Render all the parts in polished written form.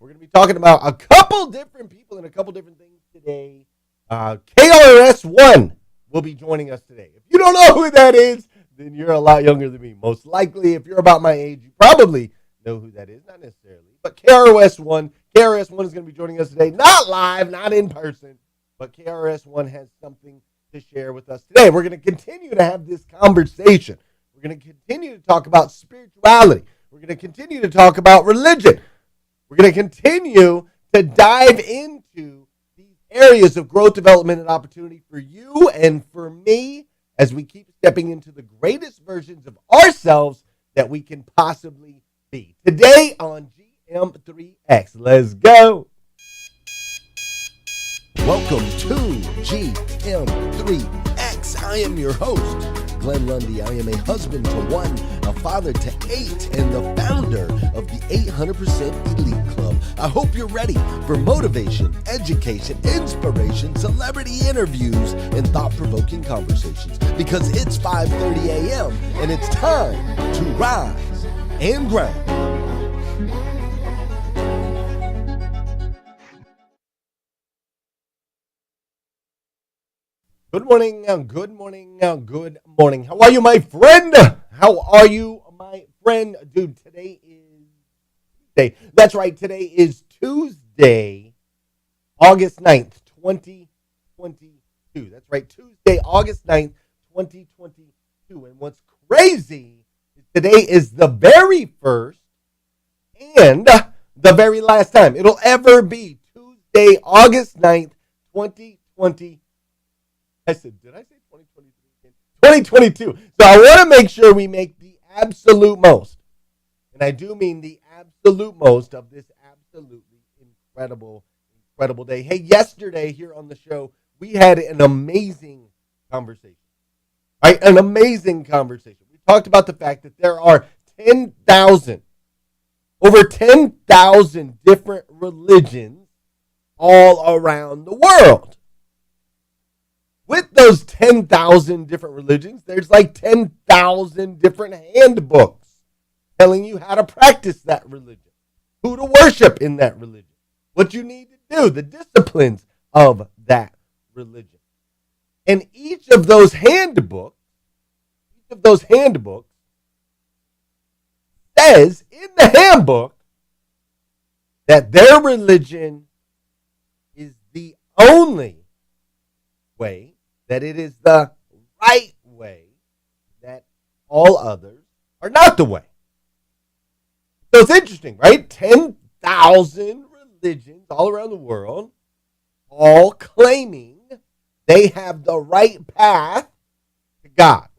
We're going to be talking about a couple different people and a couple different things today. KRS-One will be joining us today. If you don't know who that is, then you're a lot younger than me. Most likely, if you're about my age, you probably know who that is. Not necessarily, but KRS-One is going to be joining us today. Not live, not in person, but KRS-One has something to share with us today. We're going to continue to have this conversation. We're going to continue to talk about spirituality. We're going to continue to talk about religion. We're going to continue to dive into these areas of growth, development, and opportunity for you and for me as we keep stepping into the greatest versions of ourselves that we can possibly be. Today on GM3X. Let's go. Welcome to GM3X. I am your host, Glenn Lundy. I am a husband to one, a father to 8, and the founder of the 800% Elite Club. I hope you're ready for motivation, education, inspiration, celebrity interviews, and thought-provoking conversations because it's 5:30 a.m. and it's time to rise and grind. Good morning, good morning, good morning. How are you, my friend? How are you, my friend? Dude, today is Tuesday. That's right, today is Tuesday, August 9th, 2022. That's right, Tuesday, August 9th, 2022. And what's crazy is today is the very first and the very last time it'll ever be Tuesday, August 9th, 2022. I said, did I say 2023? 2022. So I want to make sure we make the absolute most, and I do mean the absolute most of this absolutely incredible day. Hey, yesterday here on the show, we had an amazing conversation, right? An amazing conversation. We talked about the fact that there are over 10,000 different religions all around the world. With those 10,000 different religions, there's like 10,000 different handbooks telling you how to practice that religion, who to worship in that religion, what you need to do, the disciplines of that religion. And each of those handbooks says in the handbook that their religion is the only way, that it is the right way, that all others are not the way. So it's interesting, right? 10,000 religions all around the world, all claiming they have the right path to God,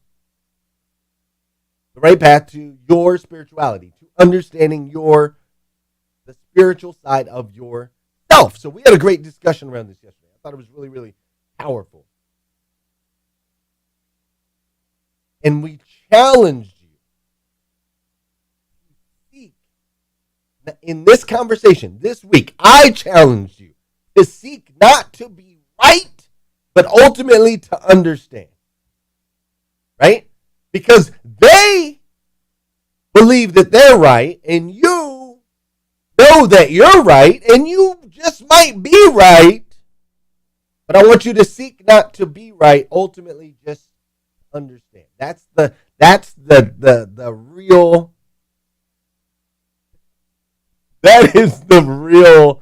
the right path to your spirituality, to understanding the spiritual side of yourself. So we had a great discussion around this yesterday. I thought it was really, really powerful. And we challenged you to seek, in this conversation this week, I challenged you to seek not to be right, but ultimately to understand. Right? Because they believe that they're right, and you know that you're right, and you just might be right. But I want you to seek not to be right, ultimately just understand. That's the real, that is the real,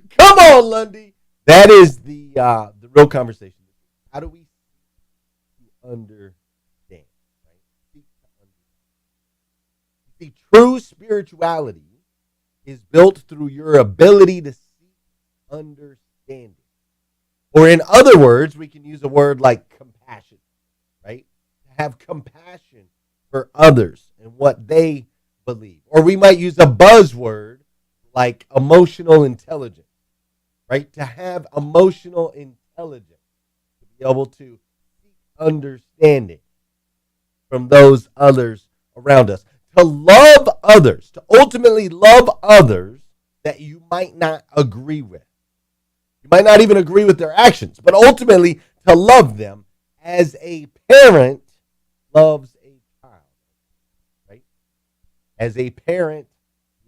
come on, Lundy. That is the real conversation. How do we understand? Right? Seek to understand. See, true spirituality is built through your ability to seek understanding. Or in other words, we can use a word like compassion, right? To have compassion for others and what they believe. Or we might use a buzzword like emotional intelligence, right? To have emotional intelligence, to be able to seek understanding from those others around us. To love others, to ultimately love others that you might not agree with. You might not even agree with their actions, but ultimately to love them as a parent loves a child, right? as a parent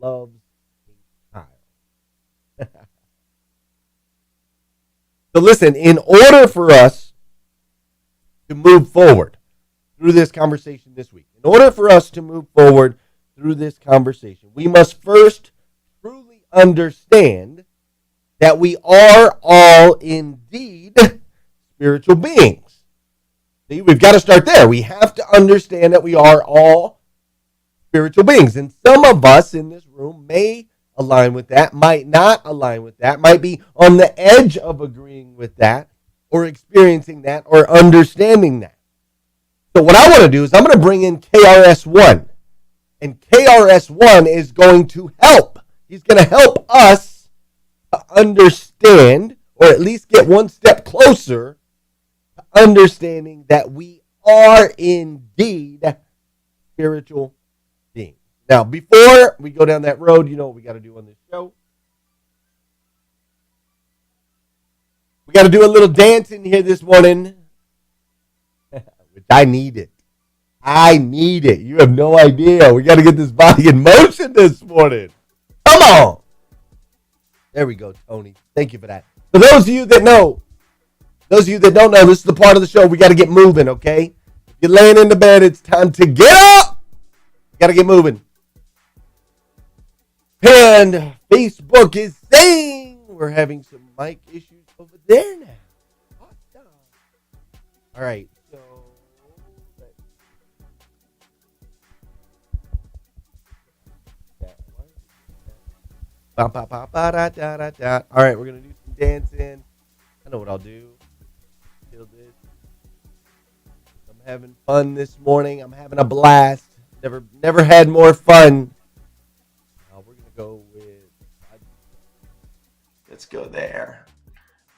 loves a child. So listen, in order for us to move forward through this conversation this week, in order for us to move forward through this conversation, we must first truly understand that we are all indeed spiritual beings. See, we've got to start there. We have to understand that we are all spiritual beings. And some of us in this room may align with that, might not align with that, might be on the edge of agreeing with that, or experiencing that, or understanding that. So what I want to do is I'm going to bring in KRS-One. And KRS-One is going to help. He's going to help us to understand, or at least get one step closer to understanding that we are indeed spiritual beings. Now, before we go down that road, you know what we got to do on this show? We got to do a little dancing here this morning, which I need it. I need it. You have no idea. We got to get this body in motion this morning. Come on. There we go, Tony. Thank you for that. For those of you that know, those of you that don't know, this is the part of the show we got to get moving, okay? If you're laying in the bed, it's time to get up. Got to get moving. And Facebook is saying we're having some mic issues over there now. Awesome. All right. So, all right, we're going to do some dancing. I know what I'll do. Kill this. I'm having fun this morning. I'm having a blast. Never had more fun. We're going to go with... Let's go there.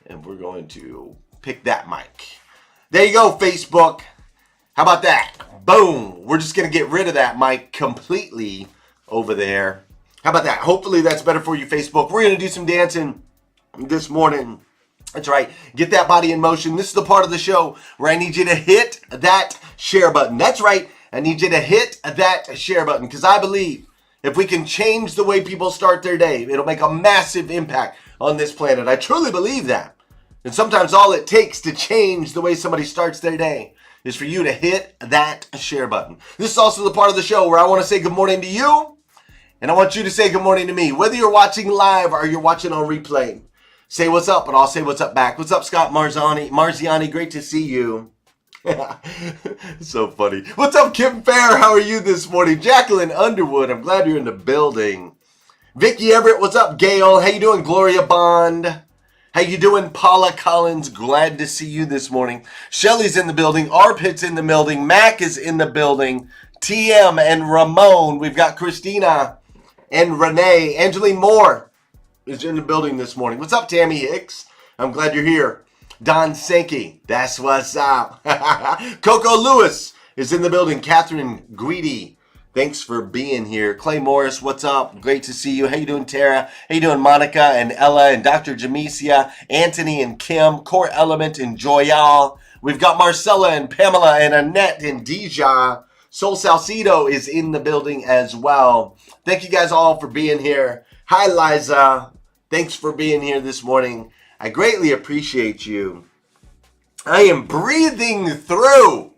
And we're going to pick that mic. There you go, Facebook. How about that? Boom. We're just going to get rid of that mic completely over there. How about that? Hopefully that's better for you, Facebook. We're going to do some dancing this morning. That's right. Get that body in motion. This is the part of the show where I need you to hit that share button. That's right. I need you to hit that share button because I believe if we can change the way people start their day, it'll make a massive impact on this planet. I truly believe that. And sometimes all it takes to change the way somebody starts their day is for you to hit that share button. This is also the part of the show where I want to say good morning to you. And I want you to say good morning to me. Whether you're watching live or you're watching on replay, say what's up and I'll say what's up back. What's up, Scott Marziani? Great to see you. So funny. What's up, Kim Fair? How are you this morning? Jacqueline Underwood, I'm glad you're in the building. Vicky Everett, what's up, Gail? How you doing, Gloria Bond? How you doing, Paula Collins? Glad to see you this morning. Shelly's in the building. Arpit's in the building. Mac is in the building. TM and Ramon. We've got Christina and Renee. Angeline Moore is in the building this morning. What's up, Tammy Hicks? I'm glad you're here. Don Sankey, that's what's up. Coco Lewis is in the building. Catherine Greedy, thanks for being here. Clay Morris, what's up? Great to see you. How you doing, Tara? How you doing, Monica and Ella and Dr. Jamesia, Anthony and Kim, Core Element and Joyal. We've got Marcella and Pamela and Annette and Deja. Sol Salcido is in the building as well. Thank you guys all for being here. Hi, Liza. Thanks for being here this morning. I greatly appreciate you. I am breathing through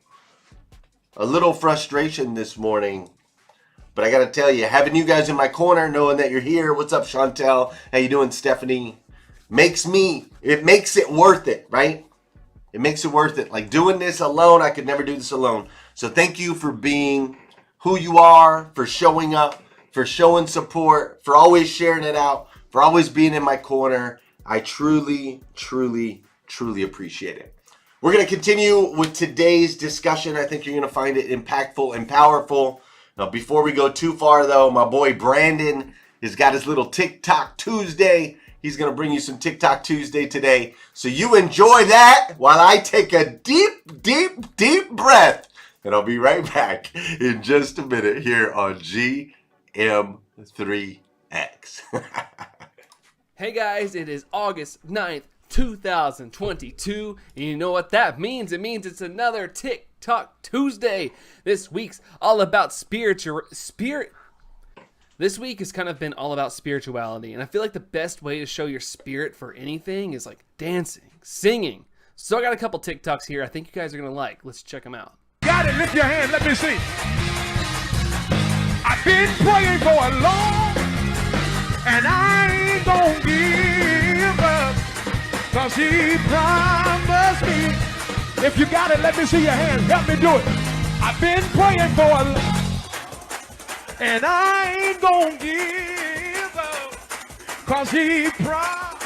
a little frustration this morning. But I got to tell you, having you guys in my corner, knowing that you're here. What's up, Chantel? How you doing, Stephanie? It makes it worth it, right? It makes it worth it. Like doing this alone, I could never do this alone. So thank you for being who you are, for showing up, for showing support, for always sharing it out, for always being in my corner. I truly, truly, truly appreciate it. We're going to continue with today's discussion. I think you're going to find it impactful and powerful. Now, before we go too far, though, my boy Brandon has got his little TikTok Tuesday. He's going to bring you some TikTok Tuesday today. So you enjoy that while I take a deep, deep, deep breath. And I'll be right back in just a minute here on GM3X. Hey guys, it is August 9th, 2022. And you know what that means? It means it's another TikTok Tuesday. This week's all about This week has kind of been all about spirituality, and I feel like the best way to show your spirit for anything is like dancing, singing. So I got a couple TikToks here I think you guys are going to like. Let's check them out. Got it, lift your hand, let me see. I've been praying for a long, and I ain't gonna give up, 'cause he promised me. If you got it, let me see your hand, help me do it. I've been praying for a long, and I ain't gonna give up, 'cause he promised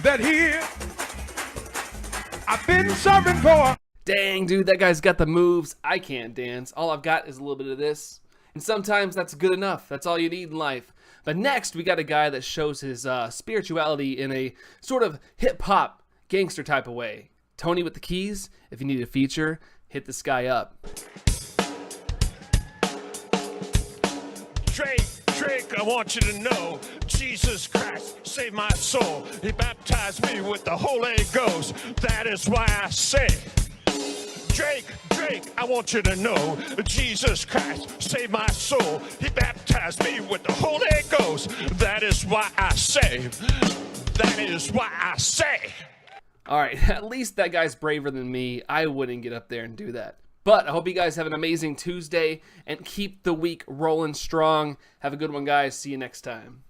that I've been serving for. Dang, dude, that guy's got the moves. I can't dance. All I've got is a little bit of this. And sometimes that's good enough. That's all you need in life. But next, we got a guy that shows his spirituality in a sort of hip-hop gangster type of way. Tony with the keys. If you need a feature, hit this guy up. Drake, I want you to know, Jesus Christ saved my soul. He baptized me with the Holy Ghost. That is why I say, Drake, I want you to know, Jesus Christ saved my soul. He baptized me with the Holy Ghost. That is why I say, All right, at least that guy's braver than me. I wouldn't get up there and do that. But I hope you guys have an amazing Tuesday and keep the week rolling strong. Have a good one, guys. See you next time.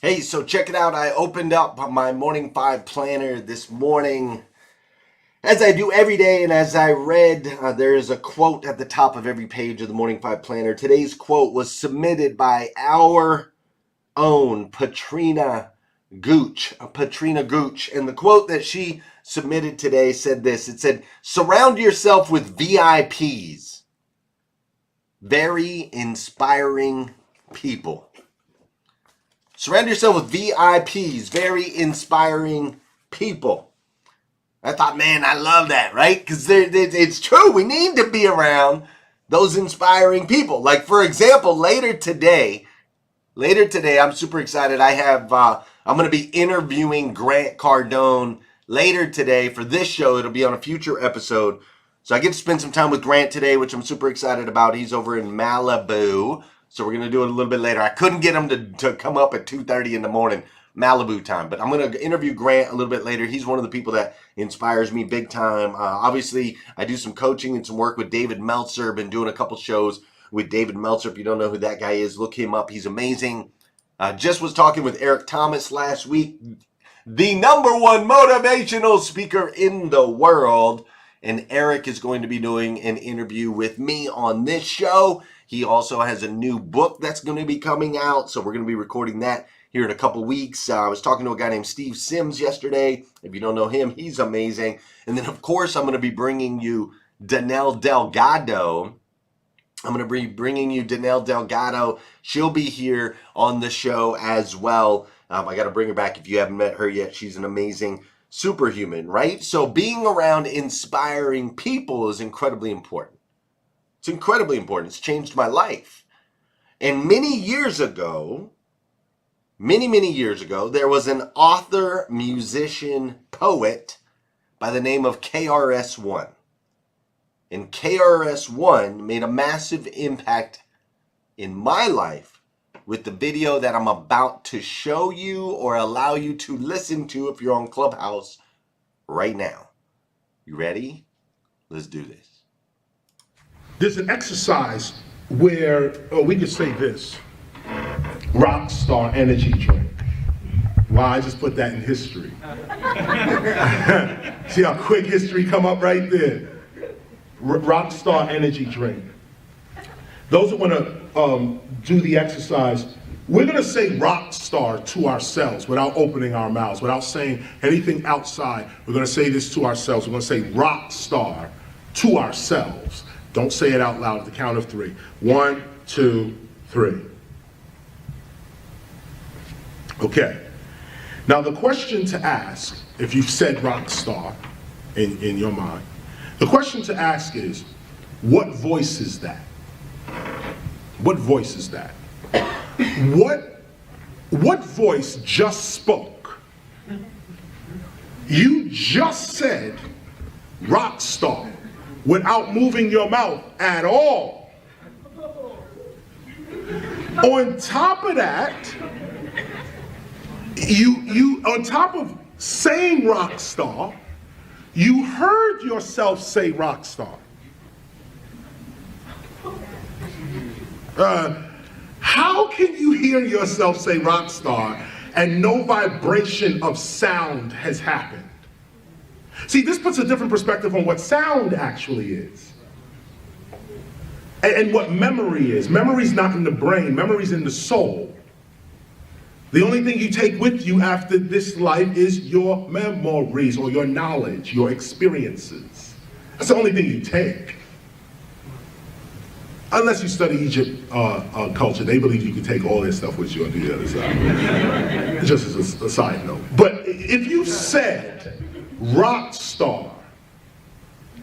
Hey, so check it out. I opened up my Morning 5 planner this morning, as I do every day, and as I read, there is a quote at the top of every page of the Morning 5 planner. Today's quote was submitted by our own Patrina Gooch. And the quote that she submitted today said this. It said, "Surround yourself with VIPs, very inspiring people." Surround yourself with VIPs, very inspiring people. I thought, man, I love that, right? Because it's true. We need to be around those inspiring people. Like, for example, later today, I'm super excited. I'm going to be interviewing Grant Cardone later today for this show. It'll be on a future episode. So I get to spend some time with Grant today, which I'm super excited about. He's over in Malibu. So we're going to do it a little bit later. I couldn't get him to come up at 2:30 in the morning, Malibu time. But I'm going to interview Grant a little bit later. He's one of the people that inspires me big time. Obviously, I do some coaching and some work with David Meltzer. Been doing a couple shows with David Meltzer. If you don't know who that guy is, look him up. He's amazing. Just was talking with Eric Thomas last week, the #1 motivational speaker in the world. And Eric is going to be doing an interview with me on this show. He also has a new book that's going to be coming out, so we're going to be recording that here in a couple weeks. I was talking to a guy named Steve Sims yesterday. If you don't know him, he's amazing. And then, of course, I'm going to be bringing you Danelle Delgado. She'll be here on the show as well. I got to bring her back if you haven't met her yet. She's an amazing superhuman, right? So being around inspiring people is incredibly important. It's incredibly important. It's changed my life. And many years ago, there was an author, musician, poet by the name of KRS-One. And KRS-One made a massive impact in my life with the video that I'm about to show you or allow you to listen to if you're on Clubhouse right now. You ready? Let's do this. There's an exercise where, we could say this, rock star energy drink. Wow, I just put that in history. See how quick history come up right there. Rock star energy drink. Those that want to do the exercise we're going to say rock star to ourselves without opening our mouths, without saying anything outside. We're going to say this to ourselves. We're going to say rock star to ourselves. Don't say it out loud at the count of 3. 1, 2, 3. Okay. Now the question to ask, if you've said rock star in your mind, the question to ask is, what voice is that? What voice is that? What voice just spoke? You just said rock star without moving your mouth at all. On top of that, you on top of saying rock star, you heard yourself say rock star. How can you hear yourself say rock star and no vibration of sound has happened? See, this puts a different perspective on what sound actually is. And what memory is. Memory's not in the brain, memory's in the soul. The only thing you take with you after this life is your memories or your knowledge, your experiences. That's the only thing you take. Unless you study Egypt culture, they believe you can take all this stuff with you on the other side. Just as a side note. But if you said rock star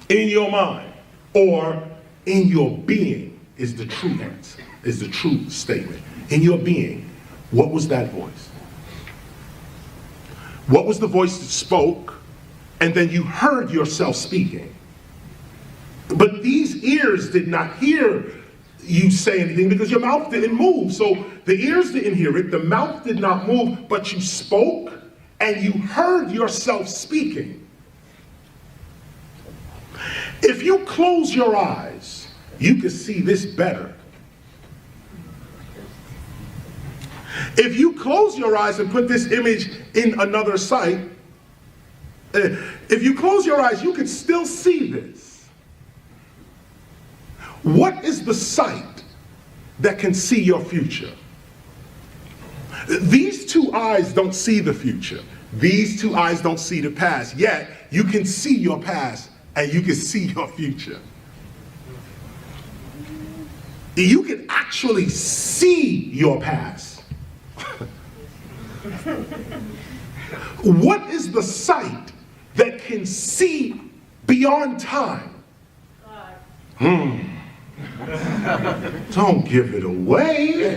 in your mind or in your being is the true answer, is the true statement. In your being, what was that voice? What was the voice that spoke and then you heard yourself speaking? But these ears did not hear you say anything because your mouth didn't move. So the ears didn't hear it, the mouth did not move, but you spoke and you heard yourself speaking. If you close your eyes, you can see this better. If you close your eyes and put this image in another sight, if you close your eyes, you can still see this. What is the sight that can see your future? These two eyes don't see the future. These two eyes don't see the past. Yet, you can see your past and you can see your future. You can actually see your past. What is the sight that can see beyond time? Don't give it away.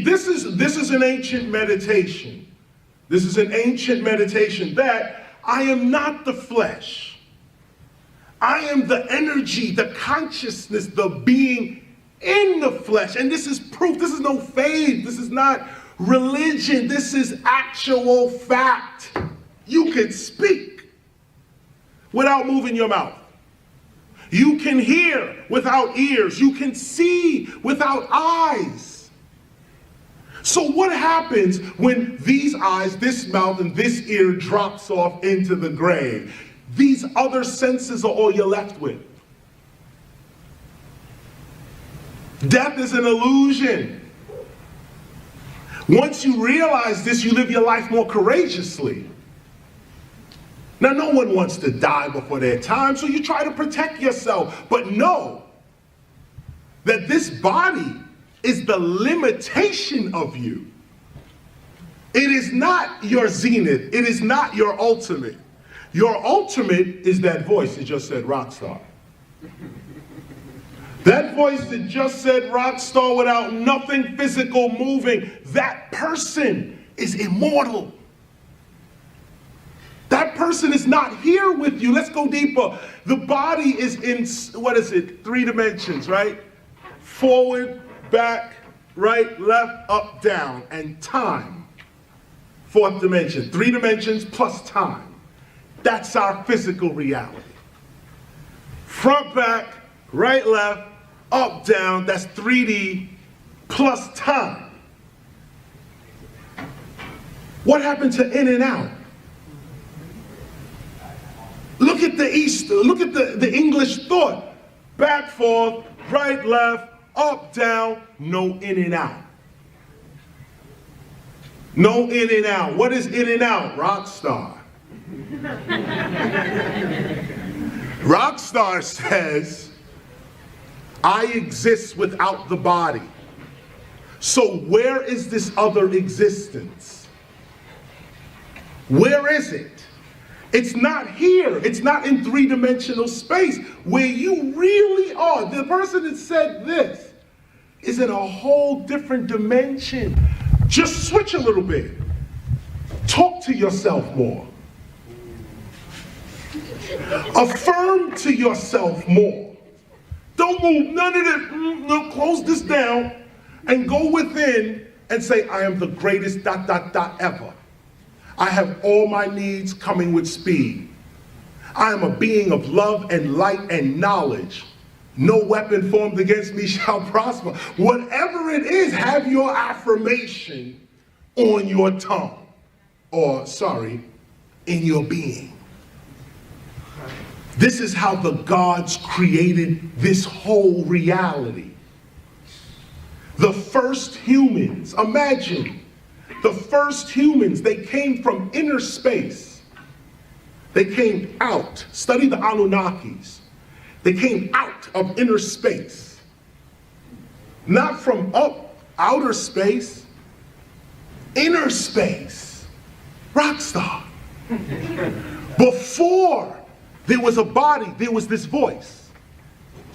This is an ancient meditation. This is an ancient meditation that I am not the flesh. I am the energy, the consciousness, the being in the flesh. And this is proof. This is no faith. This is not religion. This is actual fact. You can speak without moving your mouth. You can hear without ears. You can see without eyes. So what happens when these eyes, this mouth, and this ear drops off into the grave? These other senses are all you're left with. Death is an illusion. Once you realize this, you live your life more courageously. Now, no one wants to die before their time, so you try to protect yourself. But know that this body is the limitation of you. It is not your zenith. It is not your ultimate. Your ultimate is that voice that just said rock star. That voice that just said rock star without nothing physical moving, that person is immortal. That person is not here with you. Let's go deeper. The body is in, 3 dimensions, right? Forward, back, right, left, up, down, and time. 4th dimension. 3 dimensions plus time. That's our physical reality. Front, back, right, left, up, down, that's 3D plus time. What happened to in and out? Look at the East, look at the English thought. back, forth, right, left, up, down, no in and out. No in and out. What is in and out? Rock star. Rock star says, I exist without the body. So where is this other existence? Where is it? It's not here. It's not in three-dimensional space where you really are. The person that said this is in a whole different dimension. Just switch a little bit. Talk to yourself more. Affirm to yourself more. Don't move none of this. No, close this down and go within and say, I am the greatest ... ever. I have all my needs coming with speed. I am a being of love and light and knowledge. No weapon formed against me shall prosper. Whatever it is, have your affirmation on your tongue. Or, in your being. This is how the gods created this whole reality. The first humans, imagine, the first humans, they came from inner space. They came out. Study the Anunnakis. They came out of inner space. Not from outer space. Inner space. Rockstar. Before there was a body, there was this voice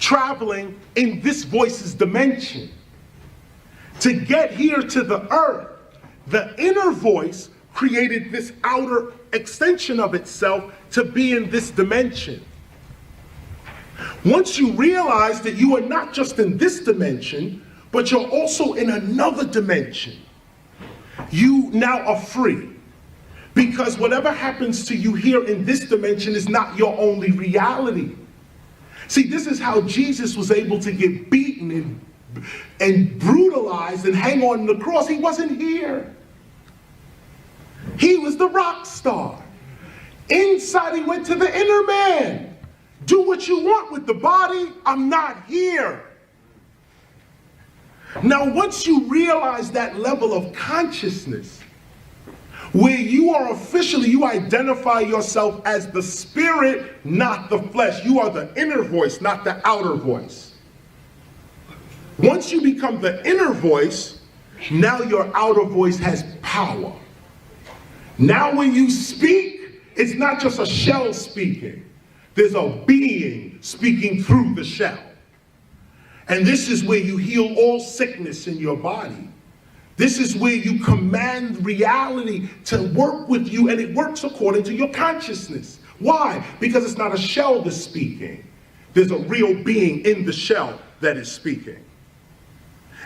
traveling in this voice's dimension. To get here to the earth, the inner voice created this outer extension of itself to be in this dimension. Once you realize that you are not just in this dimension, but you're also in another dimension, you now are free. Because whatever happens to you here in this dimension is not your only reality. See, this is how Jesus was able to get beaten and brutalized and hang on the cross. He wasn't here. He was the rock star. Inside, he went to the inner man. Do what you want with the body. I'm not here. Now, once you realize that level of consciousness, where you are officially, you identify yourself as the spirit, not the flesh. You are the inner voice, not the outer voice. Once you become the inner voice, now your outer voice has power. Now when you speak, it's not just a shell speaking. There's a being speaking through the shell. And this is where you heal all sickness in your body. This is where you command reality to work with you, and it works according to your consciousness. Why? Because it's not a shell that's speaking. There's a real being in the shell that is speaking.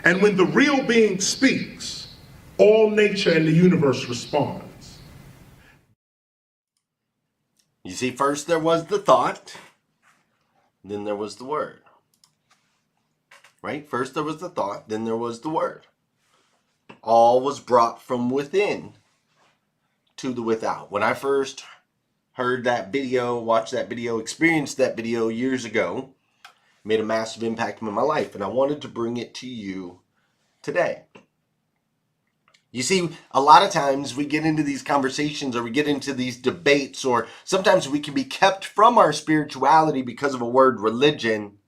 And when the real being speaks, all nature and the universe responds. You see, first there was the thought, then there was the word. Right? First there was the thought, then there was the word. All was brought from within to the without. When I first heard that video, watched that video, experienced that video years ago, it made a massive impact in my life, and I wanted to bring it to you today. You see, a lot of times we get into these conversations or we get into these debates, or sometimes we can be kept from our spirituality because of a word, religion.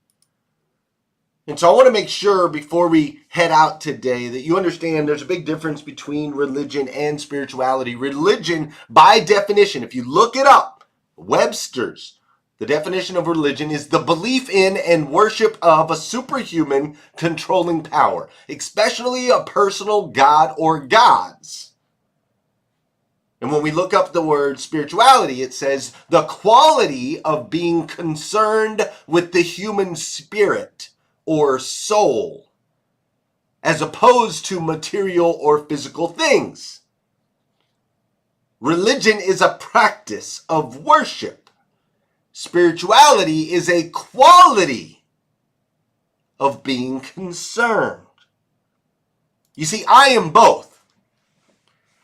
And so I want to make sure before we head out today that you understand there's a big difference between religion and spirituality. Religion, by definition, if you look it up, Webster's, the definition of religion is the belief in and worship of a superhuman controlling power, especially a personal god or gods. And when we look up the word spirituality, it says the quality of being concerned with the human spirit or soul, as opposed to material or physical things. Religion is a practice of worship. Spirituality is a quality of being concerned. You see, I am both.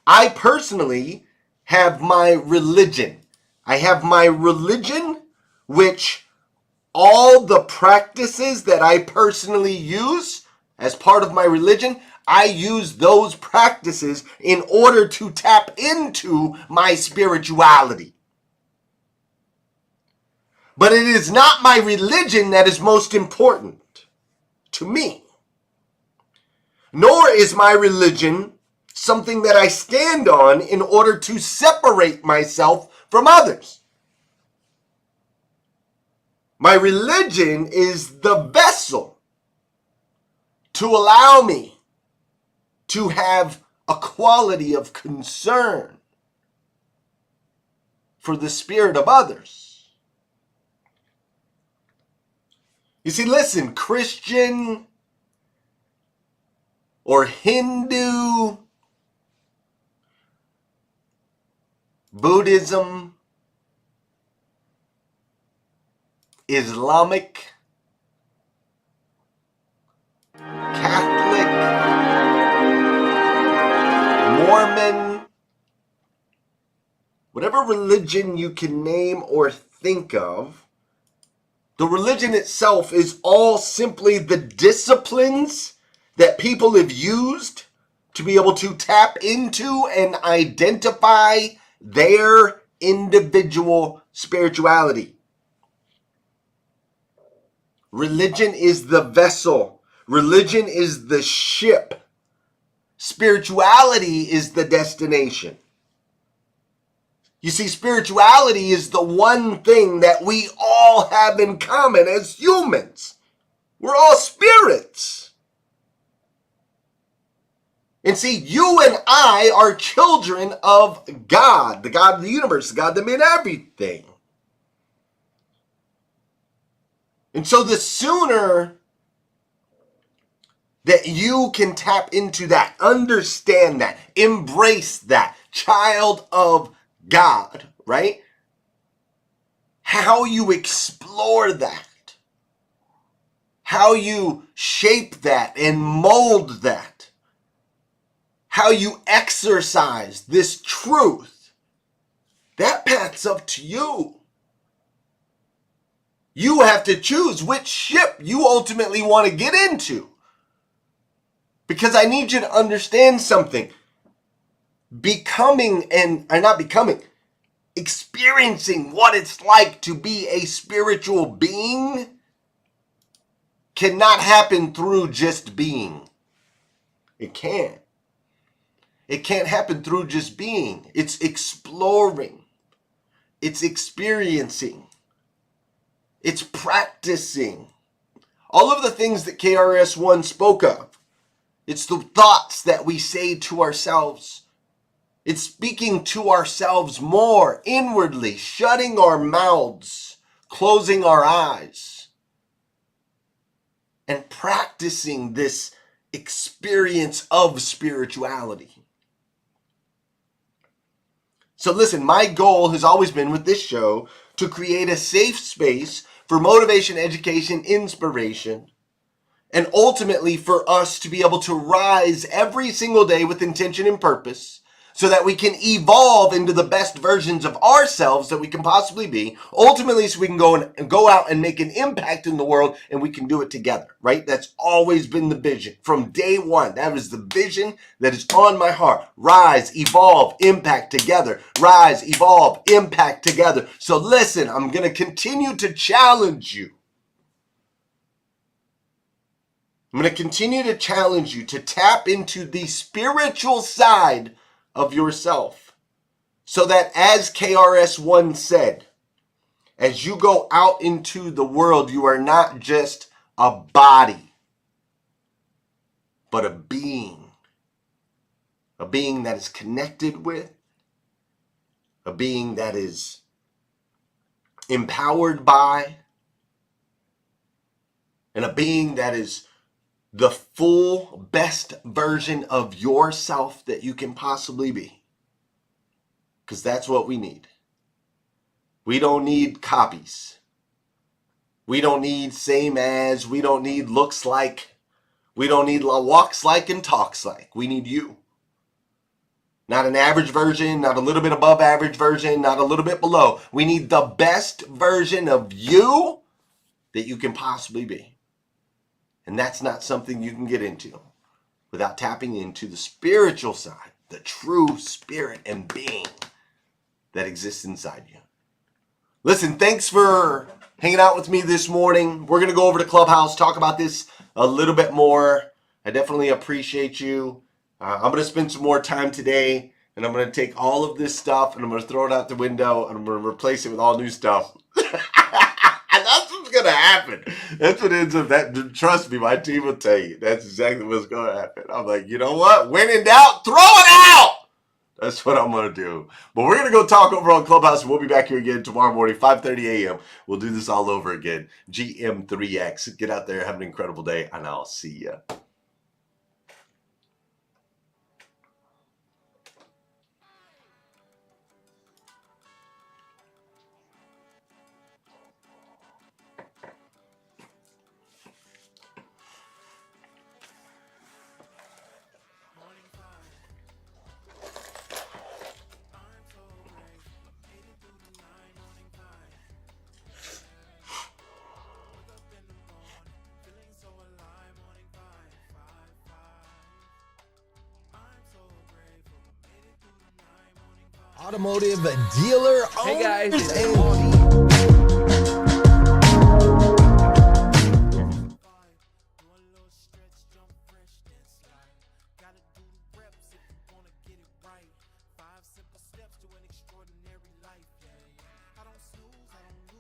I personally have my religion. I have my religion, which all the practices that I personally use as part of my religion, I use those practices in order to tap into my spirituality. But it is not my religion that is most important to me. Nor is my religion something that I stand on in order to separate myself from others. My religion is the vessel to allow me to have a quality of concern for the spirit of others. You see, listen, Christian or Hindu, Buddhism, Islamic, Catholic, Mormon, whatever religion you can name or think of, the religion itself is all simply the disciplines that people have used to be able to tap into and identify their individual spirituality. Religion is the vessel. Religion is the ship. Spirituality is the destination. You see, spirituality is the one thing that we all have in common as humans. We're all spirits. And see, you and I are children of God, the God of the universe, the God that made everything. And so the sooner that you can tap into that, understand that, embrace that, child of God, right? How you explore that, how you shape that and mold that, how you exercise this truth, that path's up to you. You have to choose which ship you ultimately want to get into. Because I need you to understand something. Experiencing what it's like to be a spiritual being cannot happen through just being. It can't. It can't happen through just being. It's exploring. It's experiencing. It's practicing. All of the things that KRS-One spoke of. It's the thoughts that we say to ourselves. It's speaking to ourselves more inwardly, shutting our mouths, closing our eyes, and practicing this experience of spirituality. So listen, my goal has always been with this show to create a safe space for motivation, education, inspiration, and ultimately for us to be able to rise every single day with intention and purpose so that we can evolve into the best versions of ourselves that we can possibly be, ultimately so we can go out and make an impact in the world, and we can do it together, right? That's always been the vision from day one. That is the vision that is on my heart. Rise, evolve, impact together. Rise, evolve, impact together. So listen, I'm going to continue to challenge you. I'm going to continue to challenge you to tap into the spiritual side of yourself so that, as KRS-One said, as you go out into the world, you are not just a body, but a being that is connected with, a being that is empowered by, and a being that is the full best version of yourself that you can possibly be. Because that's what we need. We don't need copies. We don't need same as. We don't need looks like. We don't need walks like and talks like. We need you. Not an average version, not a little bit above average version, not a little bit below. We need the best version of you that you can possibly be. And that's not something you can get into without tapping into the spiritual side, the true spirit and being that exists inside you. Listen, thanks for hanging out with me this morning. We're going to go over to Clubhouse, talk about this a little bit more. I definitely appreciate you. I'm going to spend some more time today, and I'm going to take all of this stuff, and I'm going to throw it out the window, and I'm going to replace it with all new stuff. That's what's going to happen. That's what ends up. That, trust me, my team will tell you. That's exactly what's going to happen. I'm like, you know what? When in doubt, throw it out. That's what I'm going to do. But we're going to go talk over on Clubhouse, and we'll be back here again tomorrow morning, 5:30 a.m. We'll do this all over again. GM3X. Get out there, have an incredible day, and I'll see you. Automotive dealer Hey guys, owners it's and